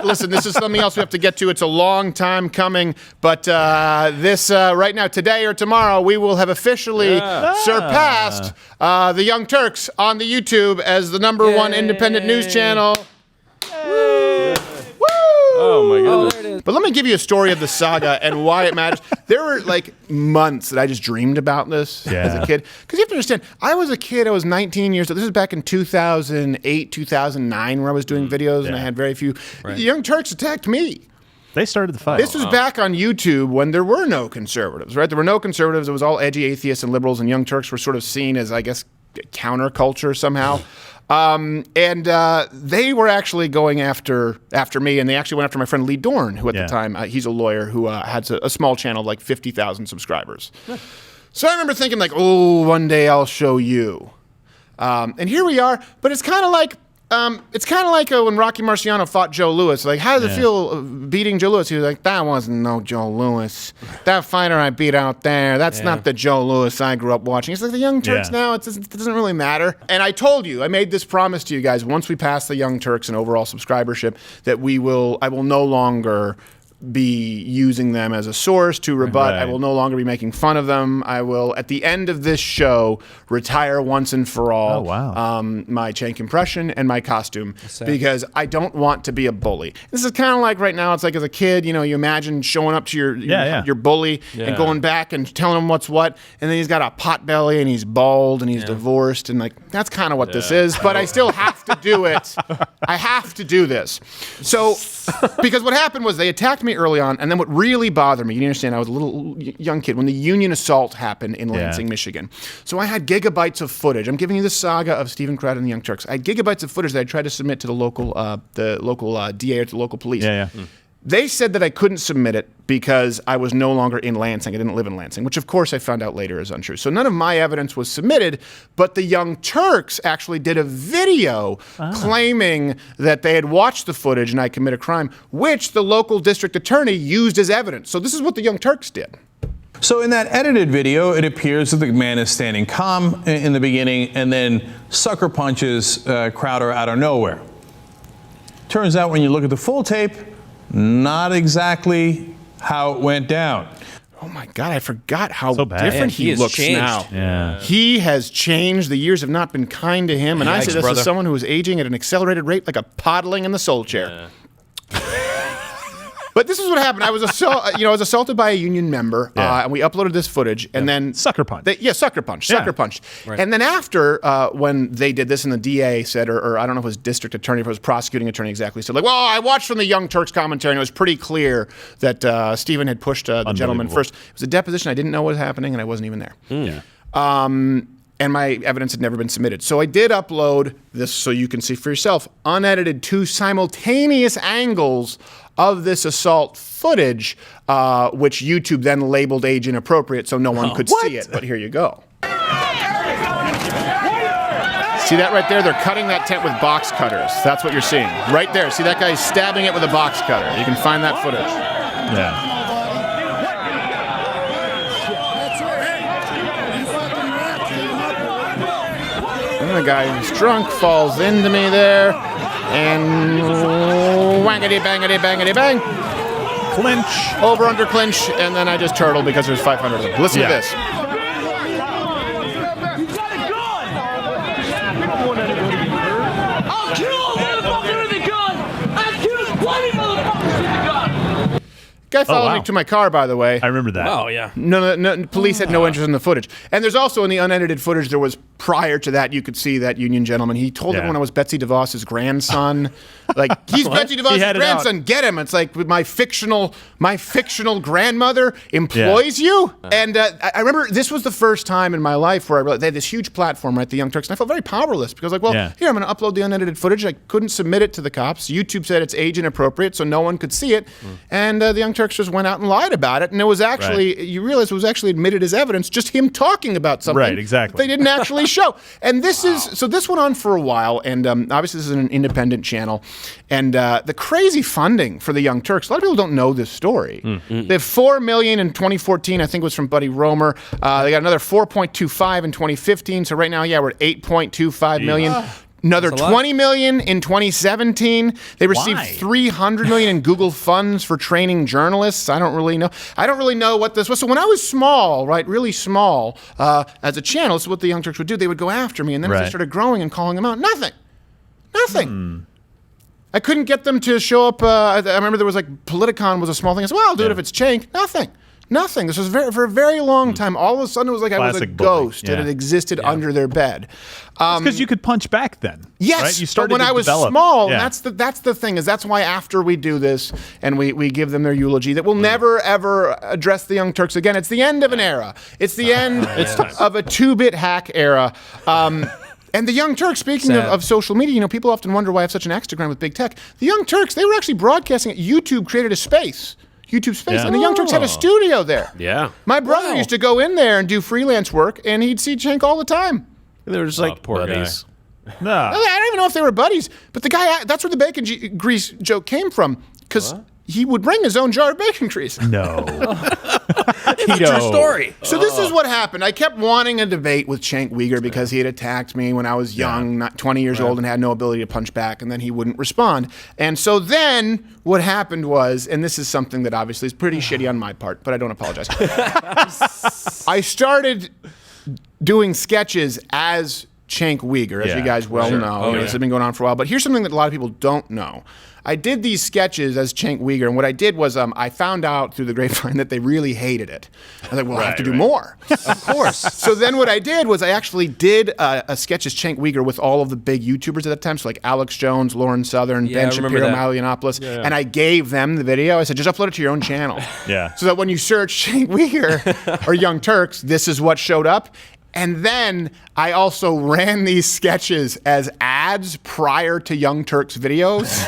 Listen, this is something else we have to get to. It's a long time coming, but this right now, today or tomorrow, we will have officially surpassed the Young Turks on the YouTube as the #1 independent news channel. Oh my goodness. But let me give you a story of the saga and why it matters. There were like months that I just dreamed about this as a kid. Because you have to understand, I was a kid, I was 19 years old. This is back in 2008, 2009, where I was doing videos and I had very few. The Young Turks attacked me. They started the fight. This was back on YouTube when there were no conservatives, right? There were no conservatives. It was all edgy atheists and liberals, and Young Turks were sort of seen as, I guess, counterculture somehow. They were actually going after me, and they actually went after my friend Lee Dorn, who at the time, he's a lawyer who had a small channel, like 50,000 subscribers. So I remember thinking like, oh, one day I'll show you. And here we are, but it's kind of like, when Rocky Marciano fought Joe Louis. Like, how does it feel beating Joe Louis? He was like, that wasn't no Joe Louis. That fighter I beat out there, that's not the Joe Louis I grew up watching. It's like the Young Turks now, it doesn't really matter. And I told you, I made this promise to you guys, once we pass the Young Turks and overall subscribership, that I will no longer be using them as a source to rebut. I will no longer be making fun of them. I will, at the end of this show, retire once and for all my Cenk impression and my costume because I don't want to be a bully. This is kind of like right now, it's like as a kid, you know, you imagine showing up to your bully and going back and telling him what's what, and then he's got a pot belly and he's bald and he's divorced, and like, that's kind of what this is, but I still have to do it. I have to do this. So, because what happened was they attacked me early on, and then what really bothered me, you understand, I was a little young kid when the Union assault happened in Lansing, Michigan. So I had gigabytes of footage. I'm giving you the saga of Steven Crowder and the Young Turks. I had gigabytes of footage that I tried to submit to the local DA or to the local police. They said that I couldn't submit it because I was no longer in Lansing. I didn't live in Lansing, which of course I found out later is untrue. So none of my evidence was submitted, but the Young Turks actually did a video claiming that they had watched the footage and I commit a crime, which the local district attorney used as evidence. So this is what the Young Turks did. So in that edited video, it appears that the man is standing calm in the beginning and then sucker punches Crowder out of nowhere. Turns out when you look at the full tape, not exactly how it went down. Oh my God, I forgot how different he looks now. He has changed. The years have not been kind to him. And I say this as someone who is aging at an accelerated rate like a podling in the soul chair. But this is what happened. I was assaulted by a union member, and we uploaded this footage, and then sucker punch. Sucker punched. Right. And then after, when they did this, and the DA said, or I don't know if it was district attorney, if it was prosecuting attorney exactly, said like, well, I watched from the Young Turks commentary, and it was pretty clear that Stephen had pushed the gentleman first. It was a deposition. I didn't know what was happening, and I wasn't even there. And my evidence had never been submitted. So I did upload this so you can see for yourself, unedited 2 simultaneous angles of this assault footage, which YouTube then labeled age inappropriate so no one could see it. But here you go. See that right there? They're cutting that tent with box cutters. That's what you're seeing. Right there. See that guy stabbing it with a box cutter. You can find that footage. Yeah. And the guy who's drunk falls into me there, and wangity bangity bangity bang. Clinch. Over under clinch, and then I just turtle because there's 500 of them. Listen to this. I'll kill a motherfucker with a gun! I've killed plenty of motherfuckers with a gun! Guy followed me to my car, by the way. I remember that. Oh, yeah. No, police had no interest in the footage. And there's also, in the unedited footage, there was, prior to that, you could see that union gentleman. He told everyone I was Betsy DeVos's grandson. Like, he's Betsy DeVos's grandson, get him. It's like, my fictional grandmother employs you? And I remember this was the first time in my life where I realized they had this huge platform, right, the Young Turks, and I felt very powerless because, like, well, here, I'm going to upload the unedited footage. I couldn't submit it to the cops. YouTube said it's age inappropriate, so no one could see it. And the Young Turks just went out and lied about it, and it was actually, you realize it was actually admitted as evidence, just him talking about something. Right, exactly. They didn't actually show. And this is, so this went on for a while, and obviously this is an independent channel, and the crazy funding for the Young Turks, a lot of people don't know this story. They have $4 million in 2014, I think it was from Buddy Romer. They got another 4.25 in 2015, so right now, we're at 8.25 million. Another 20 million in 2017. They received 300 million in Google funds for training journalists. I don't really know what this was. So when I was small, right, really small, as a channel, this is what the Young Turks would do. They would go after me, and then as they started growing and calling them out, nothing. I couldn't get them to show up. I remember there was like Politicon was a small thing. I said, well, I'll do it if it's Cenk. Nothing. This was for a very long time. All of a sudden, it was like I was a ghost that had existed under their bed. Because you could punch back then. Yes, right? You started but when to I was develop. small, that's the thing. Is that's why after we do this and we give them their eulogy, that we'll never ever address the Young Turks again. It's the end of an era. It's the end of a 2-bit hack era. And the Young Turks, speaking of social media, people often wonder why I have such an Instagram with big tech. The Young Turks, they were actually broadcasting it. YouTube created a space. And the Young Turks had a studio there. Yeah. My brother used to go in there and do freelance work, and he'd see Cenk all the time. They were just like buddies. No. I don't even know if they were buddies, but the guy, that's where the bacon grease joke came from, because he would bring his own jar of bacon grease. No. It's a true story. So this is what happened. I kept wanting a debate with Cenk Uyghur because he had attacked me when I was young, not 20 years old, and had no ability to punch back, and then he wouldn't respond. And so then what happened was, and this is something that obviously is pretty shitty on my part, but I don't apologize. I started doing sketches as Cenk Uyghur, as you guys well know. This has been going on for a while. But here's something that a lot of people don't know. I did these sketches as Cenk Uyghur, and what I did was I found out through the grapevine that they really hated it. I was like, well, I have to do more. Of course. So then what I did was I actually did a sketch as Cenk Uyghur with all of the big YouTubers at that time, so like Alex Jones, Lauren Southern, Ben Shapiro, Milo Yiannopoulos, and I gave them the video. I said, just upload it to your own channel. So that when you search Cenk Uyghur or Young Turks, this is what showed up. And then I also ran these sketches as ads prior to Young Turks' videos.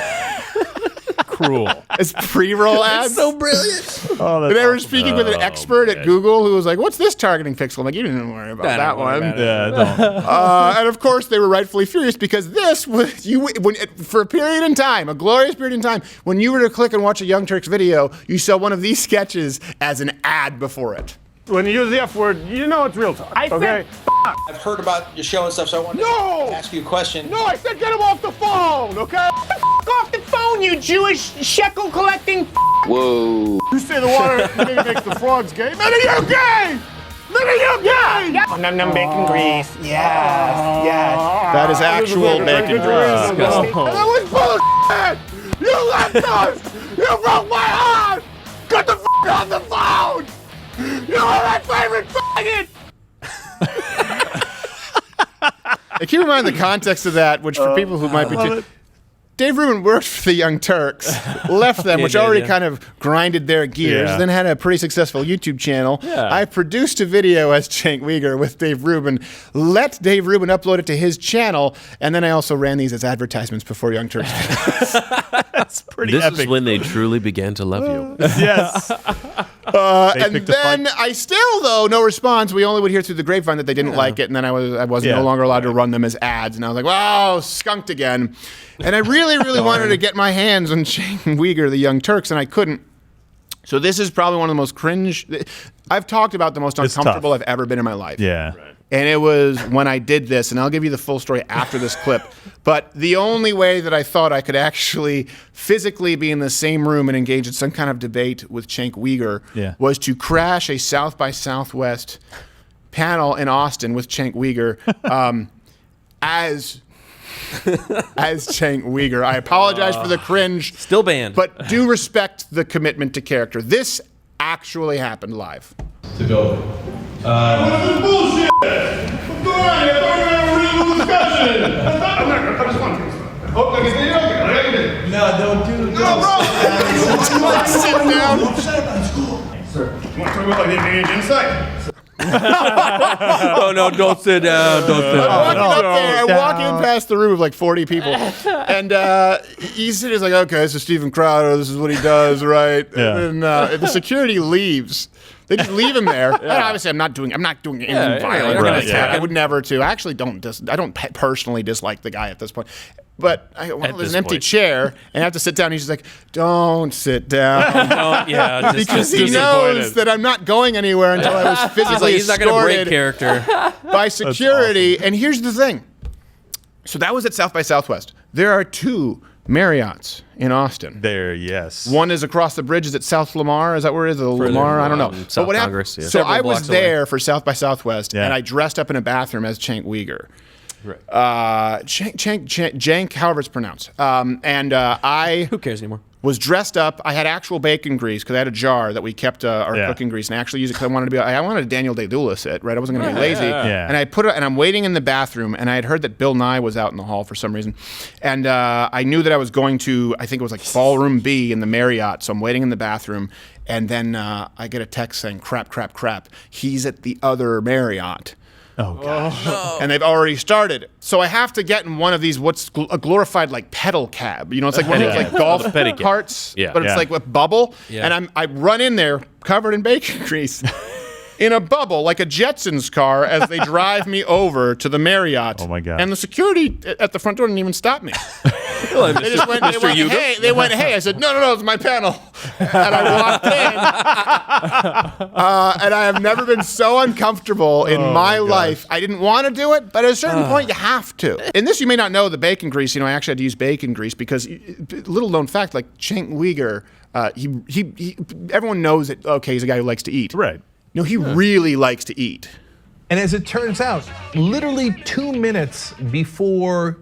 Cruel. As pre-roll ads. It's so brilliant. And they were speaking with an expert at Google who was like, what's this targeting pixel? I'm like, you didn't worry about that one. And of course, they were rightfully furious because this was, for a period in time, a glorious period in time, when you were to click and watch a Young Turks video, you saw one of these sketches as an ad before it. When you use the F word, you know it's real talk. I said, I've heard about your show and stuff, so I wanted to ask you a question. No, I said get him off the phone, okay? Off the phone, you Jewish shekel collecting. Whoa. You say the water maybe makes the frogs gay. Maybe you're gay! Maybe you're gay! Num bacon grease. Yes. That is actual bacon grease. That was bullshit! You left us! You broke my heart! Get the off the phone! You're my favorite faggot! Keep in mind the context of that, which for people who might be Dave Rubin worked for the Young Turks, left them, which already kind of grinded their gears, then had a pretty successful YouTube channel. I produced a video as Cenk Uyghur with Dave Rubin, let Dave Rubin upload it to his channel, and then I also ran these as advertisements before Young Turks. That's pretty This epic. is when they truly began to love you. Yes. And then I still, though, no response. We only would hear through the grapevine that they didn't like it, and then I was no longer allowed to run them as ads. And I was like, wow, skunked again. And I really wanted to get my hands on Cenk Uyghur, the Young Turks, and I couldn't. So this is probably one of the most cringe. I've talked about the most uncomfortable I've ever been in my life. Yeah. And it was when I did this, and I'll give you the full story after this clip. But the only way that I thought I could actually physically be in the same room and engage in some kind of debate with Cenk Uyghur was to crash a South by Southwest panel in Austin with Cenk Uyghur as Cenk Uyghur. I apologize for the cringe. Still banned. But do respect the commitment to character. This actually happened live. To go. This is bullshit! What's going on here? I thought we were having a reasonable discussion. I just want to. Oh, I can say okay. No, don't do it. No, bro! Sit down. Sir, you want to talk about like the age insight? No, don't sit down. Don't sit down. I walk in past the room of like 40 people, and he's like, okay, this is Steven Crowder, this is what he does, right? And then the security leaves. They just leave him there. And obviously, I'm not doing anything violent. I would never to. I actually don't personally dislike the guy at this point. But there's an empty chair, and I have to sit down. He's just like, don't sit down. Because he knows that I'm not going anywhere until I was physically he's not going to break character by security. And here's the thing. So that was at South by Southwest. There are 2 Marriotts in Austin. There, yes. One is across the bridge. Is it South Lamar? Is that where it is? The Lamar? I don't know. South what Congress, happened? yeah. So Several I was blocks away. there for South by Southwest, Yeah. and I dressed up in a bathroom as Cenk Uygur. Right. Cenk, however it's pronounced. I Who cares anymore? was dressed up. I had actual bacon grease because I had a jar that we kept our Yeah. cooking grease, and I actually used it because I wanted to be. I wanted a Daniel Day-Lewis it, right? I wasn't going to be lazy. Yeah. And I put it, and I'm waiting in the bathroom, and I had heard that Bill Nye was out in the hall for some reason, and I knew that I was going to. I think it was like Ballroom B in the Marriott, so I'm waiting in the bathroom, and then I get a text saying, "Crap, crap, crap! He's at the other Marriott." Oh, gosh. And they've already started. So I have to get in one of these, what's a glorified like pedal cab. You know, it's like one of those like golf pedicab. carts, Yeah. but it's Yeah. like with bubble. Yeah. And I run in there covered in bacon grease in a bubble, like a Jetsons car, as they drive me over to the Marriott. Oh, my God. And the security at the front door didn't even stop me. They just went, hey. They went, hey. I said, no, it's my panel. And I walked in. And I have never been so uncomfortable in my life. I didn't want to do it, but at a certain point, you have to. In this, you may not know the bacon grease. You know, I actually had to use bacon grease because, little known fact, like Cenk Uygur, he everyone knows that, okay, he's a guy who likes to eat. Right. No, he really likes to eat. And as it turns out, literally 2 minutes before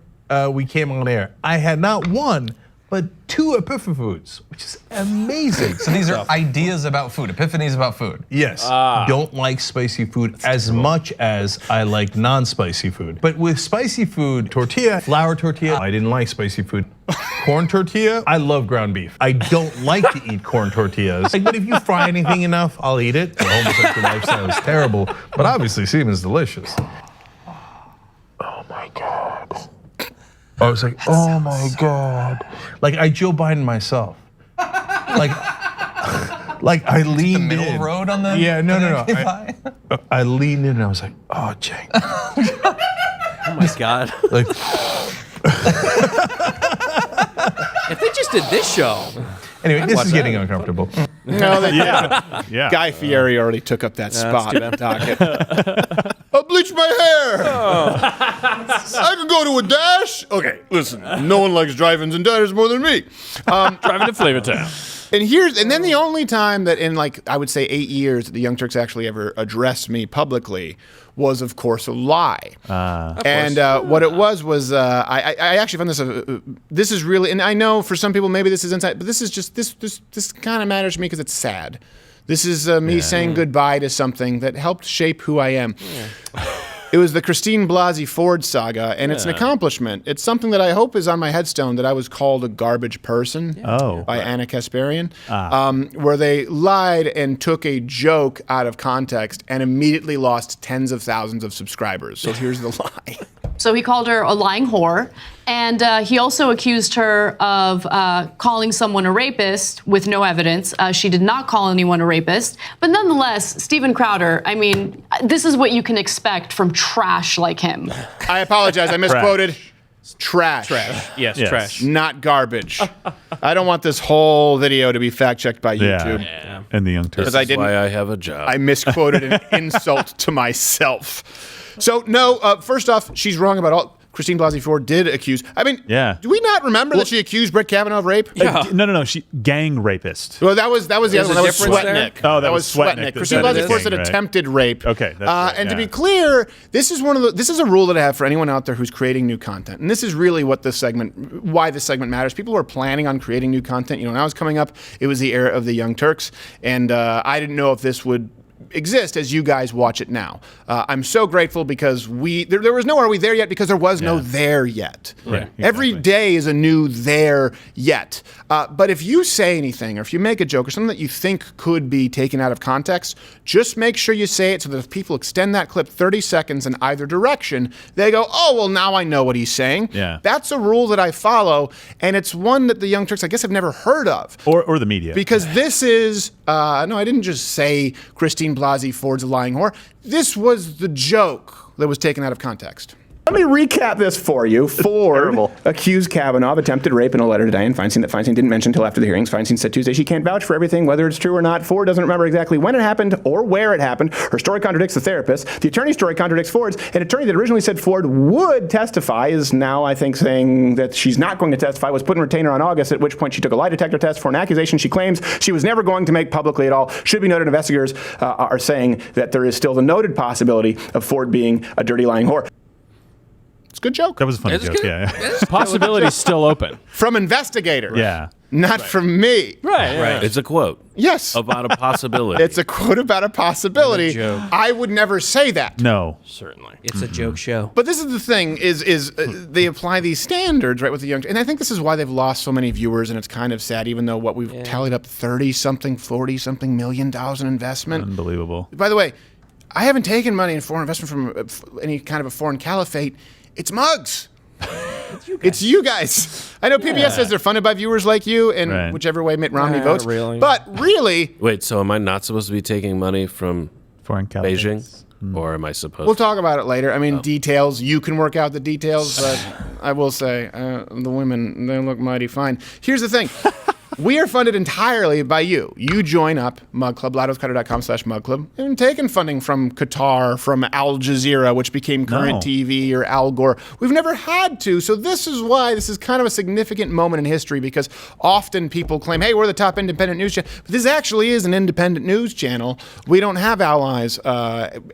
we came on air, I had not 1, but 2 epiphany foods, which is amazing. So these are ideas about food, epiphanies about food. Yes, don't like spicy food as much as I like non-spicy food. But with spicy food, tortilla, flour tortilla, I didn't like spicy food. Corn tortilla, I love ground beef. I don't like to eat corn tortillas. But if you fry anything enough, I'll eat it. The homosexual lifestyle is terrible, but obviously semen's delicious. Oh my God. I was like, oh my God. Like I Joe Biden myself. Like I leaned The middle in. road on the Yeah, no. I leaned in and I was like, oh, Cenk. Oh my God. Like, If they just did this show. anyway, this watch is getting that. uncomfortable. No, they Yeah. Guy Fieri already took up that spot too on the docket. I bleached my hair. I could go to a dash. Okay, listen. No one likes drive-ins and diners more than me. Driving to Flavortown. And then the only time that in like I would say 8 years that the Young Turks actually ever addressed me publicly was of course a lie. And what it was I actually found this this is really, and I know for some people maybe this is inside, but this is just this kind of matters to me because it's sad. This is me saying goodbye to something that helped shape who I am. It was the Christine Blasey Ford saga, and it's an accomplishment. It's something that I hope is on my headstone, that I was called a garbage person by Anna Kasparian, where they lied and took a joke out of context and immediately lost tens of thousands of subscribers. So here's the lie. So he called her a lying whore, and he also accused her of calling someone a rapist with no evidence. She did not call anyone a rapist, but nonetheless, Steven Crowder, I mean, this is what you can expect from trash like him. I apologize, I misquoted. Trash. Yes, trash. Not garbage. I don't want this whole video to be fact-checked by YouTube. Yeah. And the Young Turks. Because I didn't. Why I have a job. I misquoted an insult to myself. So, no, first off, she's wrong about all. Christine Blasey Ford did accuse. I mean, do we not remember that she accused Brett Kavanaugh of rape? No. She gang rapist. Well, that was the other one. That was Sweatnick. Oh, that was Sweatnick. Christine Blasey Ford said attempted rape. Okay, that's right, and to be clear, this is a rule that I have for anyone out there who's creating new content. And this is really why this segment matters. People who are planning on creating new content. You know, when I was coming up, it was the era of the Young Turks, and I didn't know if this would exist as you guys watch it now. I'm so grateful because there was no are we there yet because there was no there yet. Right, Every day is a new there yet. But if you say anything or if you make a joke or something that you think could be taken out of context, just make sure you say it so that if people extend that clip 30 seconds in either direction, they go, oh, well, now I know what he's saying. Yeah. That's a rule that I follow, and it's one that the Young Turks, I guess, have never heard of. Or the media. Because this is, no, I didn't just say Christine Blasey Ford's a lying whore. This was the joke that was taken out of context. Let me recap this for you. Ford accused Kavanaugh of attempted rape in a letter to Dianne Feinstein that Feinstein didn't mention until after the hearings. Feinstein said Tuesday she can't vouch for everything, whether it's true or not. Ford doesn't remember exactly when it happened or where it happened. Her story contradicts the therapist. The attorney's story contradicts Ford's. An attorney that originally said Ford would testify is now, I think, saying that she's not going to testify, was put in retainer on August, at which point she took a lie detector test for an accusation she claims she was never going to make publicly at all. Should be noted, investigators are saying that there is still the noted possibility of Ford being a dirty, lying whore. It's a good joke. That was a funny joke, yeah. Possibility's still open. From investigators. Yeah. Not from me. Right. It's a quote. Yes. About a possibility. It's a quote about a possibility. Joke. I would never say that. No. Certainly. It's a joke show. But this is the thing, is they apply these standards, right, with the young, and I think this is why they've lost so many viewers, and it's kind of sad, even though what we've tallied up 30-something, 40-something million dollars in investment. Unbelievable. By the way, I haven't taken money in foreign investment from any kind of a foreign caliphate. It's mugs. It's you guys. I know PBS says they're funded by viewers like you, and whichever way Mitt Romney votes. Really. But really... Wait, so am I not supposed to be taking money from foreign Beijing? Or am I supposed We'll talk about it later. I mean, details. You can work out the details, but I will say, the women, they look mighty fine. Here's the thing. We are funded entirely by you. You join up, Mug Club, louderwithcutter.com/Mug Club, and taken funding from Qatar, from Al Jazeera, which became Current TV, or Al Gore. We've never had to, so this is why this is kind of a significant moment in history, because often people claim, hey, we're the top independent news channel. But this actually is an independent news channel. We don't have allies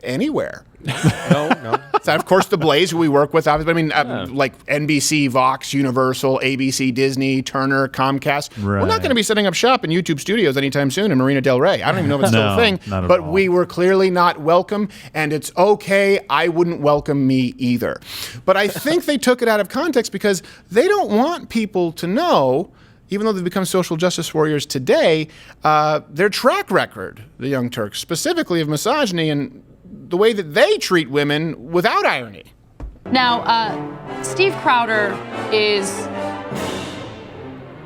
anywhere. No. So, of course, The Blaze, who we work with, obviously. I mean, like NBC, Vox, Universal, ABC, Disney, Turner, Comcast. Right. We're not going to be setting up shop in YouTube studios anytime soon in Marina Del Rey. I don't even know if it's still a thing. Not at but all. we were clearly not welcome, and it's okay. I wouldn't welcome me either. But I think they took it out of context because they don't want people to know, even though they've become social justice warriors today, their track record, the Young Turks, specifically of misogyny and the way that they treat women without irony. Now, Steve Crowder is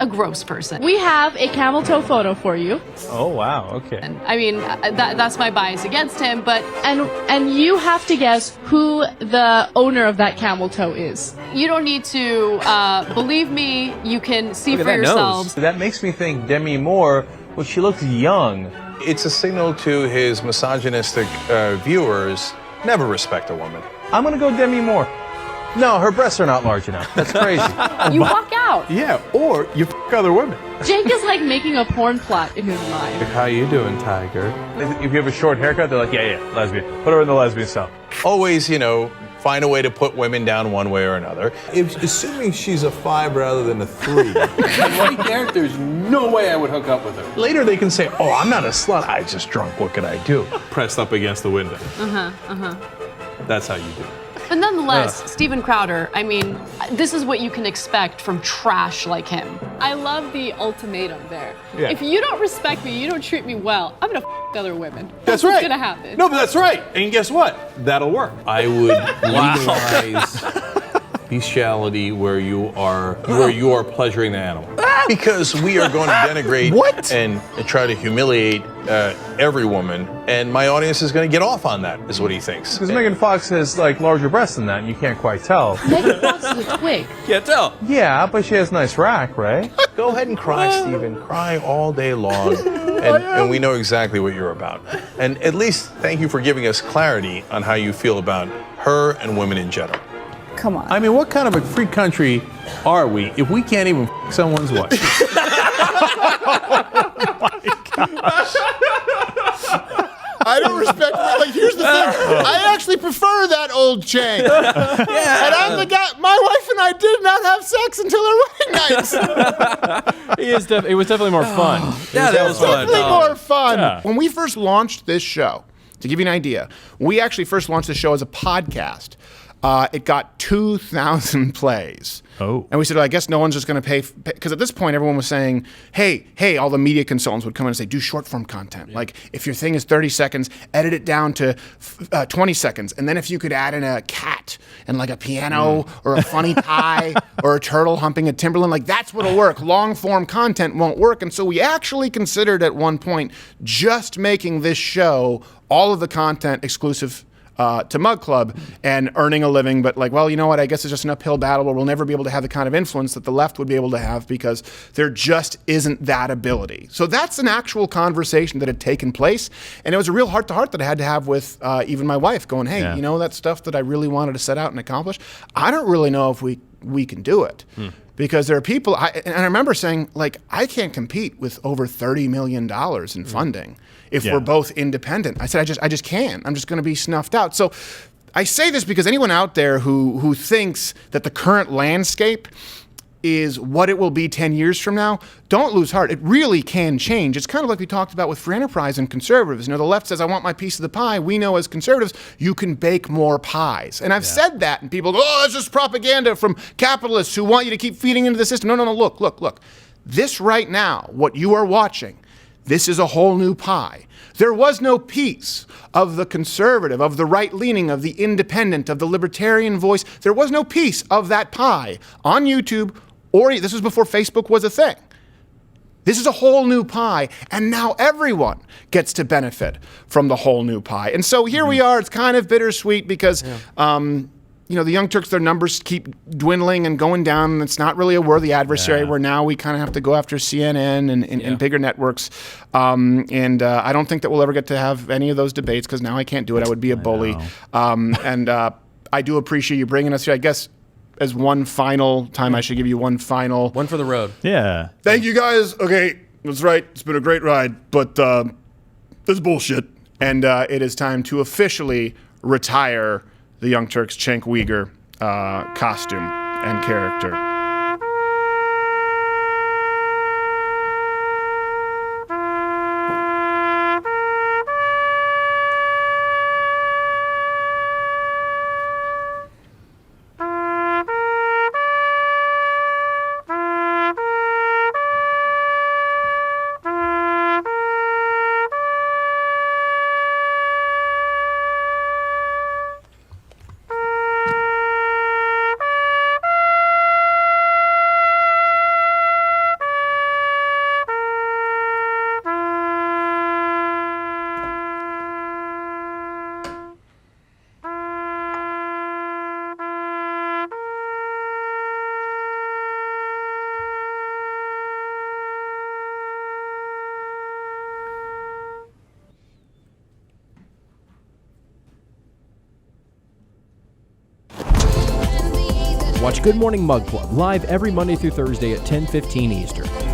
a gross person. We have a camel toe photo for you. Oh, wow. Okay. I mean, that's my bias against him, but... And you have to guess who the owner of that camel toe is. You don't need to believe me. You can see for yourselves. That makes me think Demi Moore, well, she looks young. It's a signal to his misogynistic viewers, never respect a woman. I'm going to go Demi Moore. No, her breasts are not large enough. That's crazy. You walk out. Yeah, or you f*** other women. Jake is like making a porn plot in his mind. How you doing, Tiger? If you have a short haircut, they're like, yeah, lesbian. Put her in the lesbian cell. Always, find a way to put women down one way or another. Assuming she's a 5 rather than a 3. Right there, there's no way I would hook up with her. Later they can say, oh, I'm not a slut, I was just drunk, what could I do? Pressed up against the window. That's how you do it. But nonetheless, Steven Crowder, I mean, this is what you can expect from trash like him. I love the ultimatum there. Yeah. If you don't respect me, you don't treat me well, I'm gonna f other women. That's what's right. gonna happen. No, but that's right. And guess what? That'll work. I would legalize bestiality where you are pleasuring the animal. Because we are going to denigrate and try to humiliate every woman, and my audience is going to get off on that, is what he thinks. Because Megan Fox has larger breasts than that, and you can't quite tell. Megan Fox is a twig. Can't tell. Yeah, but she has nice rack, right? Go ahead and cry, Steven. Cry all day long, and we know exactly what you're about. And at least thank you for giving us clarity on how you feel about her and women in general. Come on. I mean, what kind of a free country are we if we can't even f someone's wife? I don't respect. Here's the thing. I actually prefer that old chain. And I'm the guy. My wife and I did not have sex until our wedding nights. It was definitely more fun. Yeah, that was fun. Definitely more fun. Yeah. When we first launched this show, to give you an idea, we actually first launched this show as a podcast. It got 2,000 plays. Oh. And we said, well, I guess no one's just going to pay. Because at this point, everyone was saying, hey, all the media consultants would come in and say, do short form content. Like, if your thing is 30 seconds, edit it down to 20 seconds. And then if you could add in a cat and like a piano or a funny pie or a turtle humping a timberland, like that's what'll work. Long form content won't work. And so we actually considered at one point just making this show, all of the content exclusive to Mug Club and earning a living, but like, well, you know what? I guess it's just an uphill battle where we'll never be able to have the kind of influence that the left would be able to have because there just isn't that ability. So that's an actual conversation that had taken place, and it was a real heart-to-heart that I had to have with even my wife, going, hey, you know that stuff that I really wanted to set out and accomplish? I don't really know if we can do it. Because there are people, and I remember saying, like, I can't compete with over $30 million in funding if we're both independent. I said, I just can't. I'm just going to be snuffed out. So I say this because anyone out there who thinks that the current landscape is what it will be 10 years from now, don't lose heart. It really can change. It's kind of like we talked about with free enterprise and conservatives. You know, the left says, I want my piece of the pie. We know as conservatives, you can bake more pies. And I've said that, and people go, oh, it's just propaganda from capitalists who want you to keep feeding into the system. No, look. This right now, what you are watching, this is a whole new pie. There was no piece of the conservative, of the right-leaning, of the independent, of the libertarian voice. There was no piece of that pie on YouTube, or this was before Facebook was a thing. This is a whole new pie, and now everyone gets to benefit from the whole new pie. And so here we are. It's kind of bittersweet because, you know, the Young Turks, their numbers keep dwindling and going down, and it's not really a worthy adversary where now we kind of have to go after CNN and bigger networks. I don't think that we'll ever get to have any of those debates because now I can't do it. I would be a bully. I do appreciate you bringing us here. I guess as one final time, I should give you one for the road. Yeah. Thank you guys. Okay, that's right. It's been a great ride, but this is bullshit. And it is time to officially retire the Young Turks Cenk Uygur costume and character. Watch Good Morning Mug Club live every Monday through Thursday at 10:15 Eastern.